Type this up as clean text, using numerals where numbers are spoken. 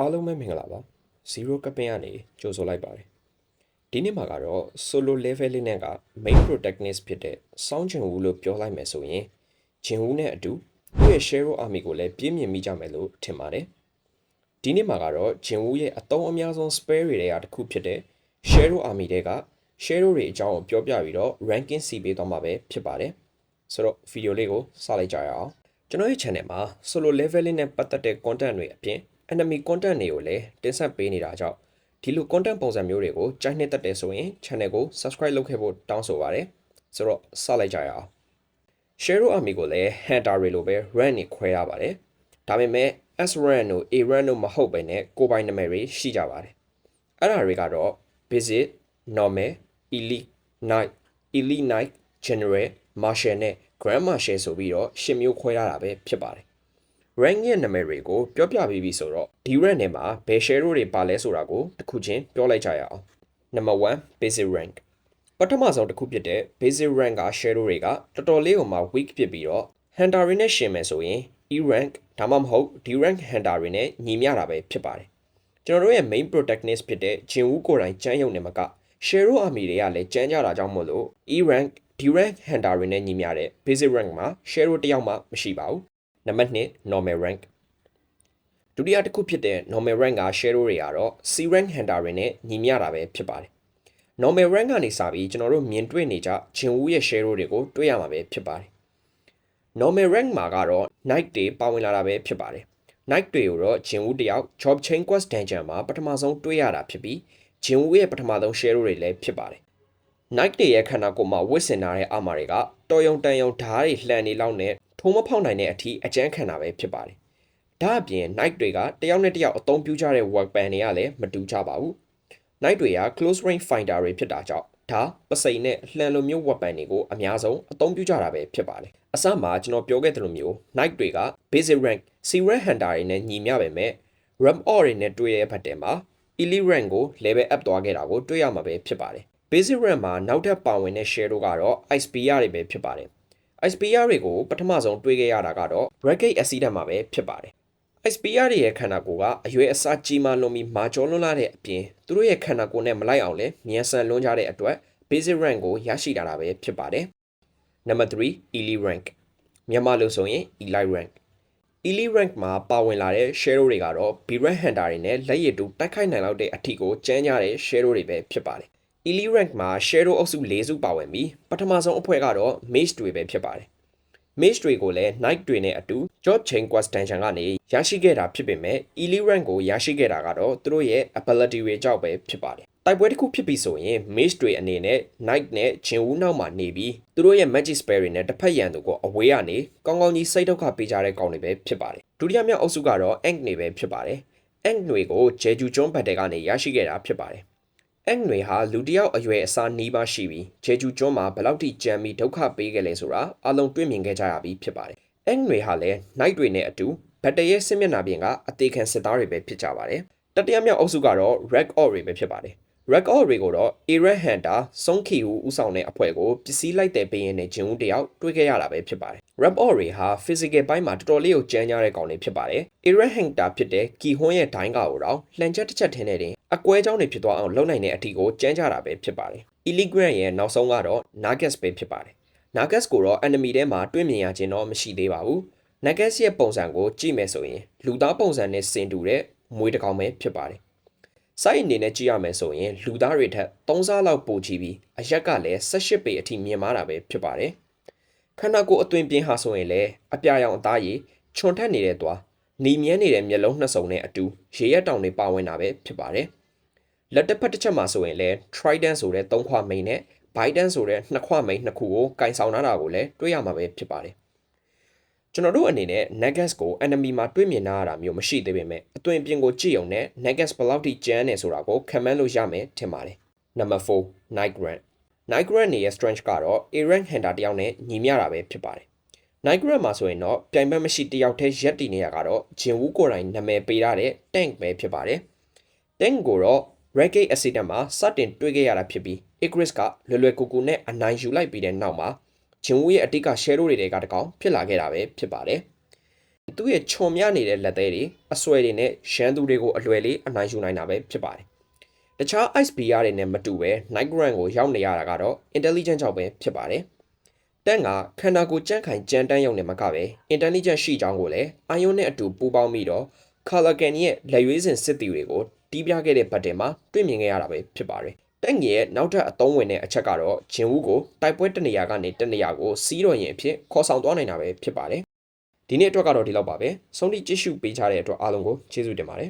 အားလုံးပဲမင်္ဂလာပါ0ကပင်ကနေကြိုဆိုလိုက်ပါတယ်ဒီနေ့မှာကတော့ solo level လေးနဲ့က main protagonist ဖြစ်တဲ့စောင်းဂျင်ဝူလို့ပြောလိုက်မယ်ဆိုရင်ဂျင်ဝူနဲ့အတူသူ့ရဲ့ Shero Army ကိုလည်းပြင်းမြင်မိကြမယ်လို့ထင်ပါတယ်ဒီနေ့မှာကတော့ဂျင်ဝူရဲ့အသုံးအများဆုံး spare တွေတွေကတစ်ခုဖြစ်တဲ့ Shero Army တွေက Shero တွေအကြောင်းကိုပြောပြပြီးတော့ ranking စီပေးသွားမှာပဲဖြစ်ပါတယ်ဆိုတော့ ဗီဒီယိုလေးကိုစလိုက်ကြရအောင်ကျွန်တော်ရဲ့ channel မှာ solo level လေးနဲ့ပတ်သက်တဲ့ content တွေအပြင်enemy content တွေကိုလည်းတင်ဆက်ပေးနေတာကြောင့်ဒီလို content ပုံစံမျိုးတွေကိုကြိုက်နှစ်သက်တယ်ဆိုရင် channel ကို subscribe လုပ်ခဲ့ဖို့တောင်းဆိုပါတယ်ဆိုတော့စလိုက်ကြရအောင် Shero Army ကိုလည်း Hunter တွေလိုပဲ rank တွေခွဲရပါတယ်ဒါပေမဲ့ S rank တို့ A rank တို့မဟုတ်ဘဲနဲ့ကိုယ်ပိုင်နာမည်တွေရှိကြပါတယ်အဲ့ဒါတွေကတော့ Basic, Normal, Elite, Knight, Elite Knight, General, Marshal နဲ့ Grand Marshal ဆိုပြီးတော့10မျိုးခွဲရတာပဲဖြစ်ပါတယ်rank ရဲ့နာမည်တွေကိုပြောပြပြီးပြီဆိုတော့ဒီ rank ထဲမှာဘယ် Shero တွေပါလဲဆိုတာကိုတစ်ခုချင်းပြောလိုက်ကြရအောင် Number 1 Basic rank ပထမဆုံးတစ်ခုဖြစ်တဲ့ Basic rank က Shero တွေကတော်တော်လေးကိုမှ weak ဖြစ်ပြီးတော့ Hunter တွေနဲ့ရှင်မယ်ဆိုရင် E rank ဒါမှမဟုတ် D rank Hunter တွေနဲ့ညီမျှတာပဲဖြစ်ပါတယ်ကျွန်တော်တို့ရဲ့ main protagonist ဖြစ်တဲ့ဂျင်ဝူကိုယ်တိုင်ကျန်းရုံနဲ့မက Shero Army တွေကလည်းကျန်းကြတာကြောင့်မို့လို့ E rank D rank Hunter တွေနဲ့ညီမျှတဲ့ Basic rank မှာ Shero တစ်ယောက်မှမရှိပါဘူးနံပါတ်2 normal rank ဒုတိယတစ်ခုဖြစ်တဲ့ normal rank က Shero တွေကတော့ C rank Hunter တွေနဲ့ညီမျှတာပဲဖြစ်ပါတယ် normal rank ကနေစပြီးကျွန်တော်တို့မြင်တွေ့နေကြဂျင်ဝူရဲ့ Shero တွေကိုတွေ့ရမှာပဲဖြစ်ပါတယ် normal rank မှာကတော့ night တွေပါဝင်လာတာပဲဖြစ်ပါတယ် night တွေကိုတော့ဂျင်ဝူတယောက် job chain quest dungeon မှာပထမဆုံးတွေ့ရတာဖြစ်ပြီးဂျင်ဝူရဲ့ပထမဆုံး Shero တွေလည်းဖြစ်ပါတယ် night တွေရဲ့ခန္ဓာကိုယ်မှာဝတ်ဆင်ထားတဲ့အာမာတွေကတော်ယုံတန်ယုံဓာတ်တွေလှန်နေလောက်နဲ့ထုံးမဖောက်နိုင်တဲ့အထိအကျန်းခံတာပဲဖြစ်ပါတယ်။ဒါအပြင် Knight တွေကတယောက်နဲ့တယောက်အသုံးပြုကြတဲ့ weapon တွေကလည်းမတူကြပါဘူး။ Knight တွေက close range fighter တွေဖြစ်တာကြောင့်ဒါပစိန်နဲ့လှန်လိုမျိုး weapon တွေကိုအများဆုံးအသုံးပြုကြတာပဲဖြစ်ပါတယ်။အစမှာကျွန်တော်ပြောခဲ့သလိုမျိုး Knight တွေက basic rank, C rank hunter တွေနဲ့ညီမျှပေမဲ့ ramp or တွေနဲ့တွေ့တဲ့ဘက်တဲမှာ elite rank ကို level up သွားခဲ့တာကိုတွေ့ရမှာပဲဖြစ်ပါတယ်။ basic rank မှာနောက်ထပ်ပါဝင်တဲ့ Shero ကတော့ Icepear တွေပဲဖြစ်ပါတယ်။ Icepear တွေကိုပထမဆုံးတွေ့ခဲ့ရတာကတော့ Ragged Accident မှာပဲဖြစ်ပါတယ်။ Icepear တွေရဲ့ခန္ဓာကိုယ်ကအရွယ်အစားကြီးမားလွန်ပြီးမာကျော်လွန်းလာတဲ့အပြင်သူတို့ရဲ့ခန္ဓာကိုယ်နဲ့မလိုက်အောင်လဲမြန်ဆန်လွန်းကြတဲ့အတွက် Basic rank ကိုရရှိတာပဲဖြစ်ပါတယ်။ Number 3 Elite rank မြန်မာလို့ဆိုရင် Elite rank Elite rank မှာပါဝင်လာတဲ့ Shero တွေကတော့ B rank Hunter တွေနဲ့လက်ရည်တူတိုက်ခိုက်နိုင်လောက်တဲ့အထိကိုကျန်းကြတဲ့ Shero တွေပဲဖြစ်ပါတယ်။ Elite rank မှာ Shero အုပ်စု၄စုပါဝင်ပြီးပထမဆုံးအဖွဲ့ကတော့ Mage တွေပဲဖြစ်ပါတယ်။ Mage တွေကိုလည်း Knight တွေနဲ့အတူ Job Chain Quest Dungeon ကနေရရှိခဲ့တာဖြစ်ပေမဲ့ Elite rank ကိုရရှိခဲ့တာကတော့သူတို့ရဲ့ ability တွေကြောင့်ပဲဖြစ်ပါတယ်။တိုက်ပွဲတစ်ခုဖြစ်ပြီဆိုရင် Mage တွေအနေနဲ့ Knight နဲ့ဂျင်ဝူနောက်မှာနေပြီးသူတို့ရဲ့ Magic Spell တွေနဲ့တစ်ဖက်ရန်သူကိုအဝေးကနေကောင်းကောင်းကြီးစိတ်ဒုက္ခပေးကြတဲ့ကောင်တွေပဲဖြစ်ပါတယ်။ဒုတိယမြောက်အုပ်စုကတော့ Ant တွေပဲဖြစ်ပါတယ်။ Ant တွေကိုဂျေဂျူကျွန်းဘတ်တဲကနေရရှိခဲ့တာဖြစ်ပါတယ်။ Ant တွေဟာလူတစ်ယောက်အရွယ်အစားနီးပါးရှိပြီးဂျေဂျူကျွန်းမှာဘယ်လောက်ထိကြမ်းပြီးဒုက္ခပေးခဲ့လဲဆိုတာအလုံးတွေ့မြင်ခဲ့ကြရပြီးဖြစ်ပါတယ်။ Ant တွေဟာလည်း Knight တွေနဲ့အတူဘတ်တဲရဲ့စစ်မျက်နှာပြင်ကအသေးခံစစ်သားတွေပဲဖြစ်ကြပါတယ်။တတိယမြောက်အုပ်စုကတော့ Red Orc တွေပဲဖြစ်ပါတယ်။ Red Orc တွေကိုတော့ Area Hunter စုံခီဟူဦးဆောင်တဲ့အဖွဲ့ကိုပစ္စည်းလိုက်တဲ့ပေးရင်နဲ့ဂျင်ဦးတယောက်တွေ့ခဲ့ရတာပဲဖြစ်ပါတယ်။ Red Orc တွေဟာ physical ဘိုင်းမှာတော်တော်လေးကိုကြမ်းကြတဲ့ကောင်တွေဖြစ်ပါတယ်။ Area Hunter ဖြစ်တဲ့ကီဟွန်းရဲ့ဒိုင်းကာကိုတော့လှန်ချက်တစ်ချက်ထင်းနေတယ်အကွဲကြောင်းတွေဖြစ်သွားအောင်လုပ်နိုင်တဲ့အထီကိုကြမ်းကြတာပဲဖြစ်ပါတယ်။ Elite rank ရဲ့နောက်ဆုံးကတော့ Nagas ပဲဖြစ်ပါတယ်။ Nagas ကိုတော့ enemy ထဲမှာတွေ့မြင်ရခြင်းတော့မရှိသေးပါဘူး။ Nagas ရဲ့ပုံစံကိုကြည့်မယ်ဆိုရင်လူသားပုံစံနဲ့ဆင်တူတဲ့မွေးတစ်ကောင်ပဲဖြစ်ပါတယ်။စိုက်အနေနဲ့ကြည့်ရမယ်ဆိုရင်လူသားတွေထက်3ဆလောက်ပိုကြီးပြီးအရက်ကလည်း18ပေအထိမြင်မာတာပဲဖြစ်ပါတယ်။ခန္ဓာကိုယ်အသွင်ပြင်းဟာဆိုရင်လည်းအပြာရောင်အသားရည်ချွန်ထက်နေတဲ့သွားနီမြန်းနေတဲ့မျက်လုံးနှစ်စုံနဲ့အတူရေရက်တောင်တွေပါဝင်တာပဲဖြစ်ပါတယ်။လက်တစ်ဖက်တစ်ချက်မှာဆိုရင်လည်း Trident ဆိုတဲ့3ခွမိန်နဲ့ Biden ဆိုတဲ့2ခွမိန်နှစ်ခုကိုကင်ဆောင်ထားတာကိုလည်းတွေ့ရမှာပဲဖြစ်ပါတယ်။ကျွန်တော်တို့အနေနဲ့ Nagas ကို enemy မှာတွေ့မြင်ရတာမျိုးမရှိသေးပေမဲ့အသွင်ပြင်ကိုကြည့်ုံနဲ့ Nagas ဘယ်လောက်ထိကျန်းနေဆိုတာကိုခံမှန်းလို့ရမယ်ထင်ပါတယ်။ Number 4 Night Rank Night Rank ရဲ့ strength ကတော့ A rank Hunter တယောက်နဲ့ညီမျှတာပဲဖြစ်ပါတယ်။ Night Rank မှာဆိုရင်တော့ပြိုင်ဘက်မရှိတယောက်တည်းရက်တည်နေရကတော့ဂျင်ဝူကိုယ်တိုင်နာမည်ပေးထားတဲ့ Tank ပဲဖြစ်ပါတယ်။ Tank ကိုတော့ Ragged Accident မှာစတင်တွေ့ခဲ့ရတာဖြစ်ပြီး Igris ကလွယ်လွယ်ကူကူနဲ့အနိုင်ယူလိုက်ပြီးတဲ့နောက်မှာဂျင်ဝူရဲ့အတိတ်က Shero တွေကတကောင်ဖြစ်လာခဲ့တာပဲဖြစ်ပါတယ် သူ့ရဲ့ခြုံမြနေတဲ့လက်သေးတွေအဆွဲတွေနဲ့ရန်သူတွေကိုအလွယ်လေးအနိုင်ယူနိုင်တာပဲဖြစ်ပါတယ်တခြား Ice Bear တွေနဲ့မတူပဲ Night Grunt ကိုရောက်နေရတာကတော့ intelligent ကြောင့်ပဲဖြစ်ပါတယ်တန့်ကခန္ဓာကိုယ်ကြန့်ခိုင်ကြမ်းတမ်းရုံနဲ့မကပဲ intelligent ရှိကြောင်းကိုလည်းအာယွန်းနဲ့အတူပူးပေါင်းပြီးတော့ Callaghan ရဲ့လက်ရွေးစင်စစ်တီတွေကိုတီးပြခဲ့တဲ့ဘတ်တင်မှာတွေ့မြင်ခဲ့ရတာပဲဖြစ်ပါတယ်တန့်ရဲ့နောက်ထပ်အသုံးဝင်တဲ့အချက်ကတော့ဂျင်ဝူးကိုတိုက်ပွဲတနေရာကနေတနေရာကိုစီးတော်ရင်အဖြစ်ခေါ်ဆောင်သွားနိုင်တာပဲဖြစ်ပါတယ်ဒီနေ့အတွက်ကတော့ဒီလောက်ပါပဲဆုံးဖြတ်ကြည့်ရှုပေးကြတဲ့အတွက်အားလုံးကိုကျေးဇူးတင်ပါတယ်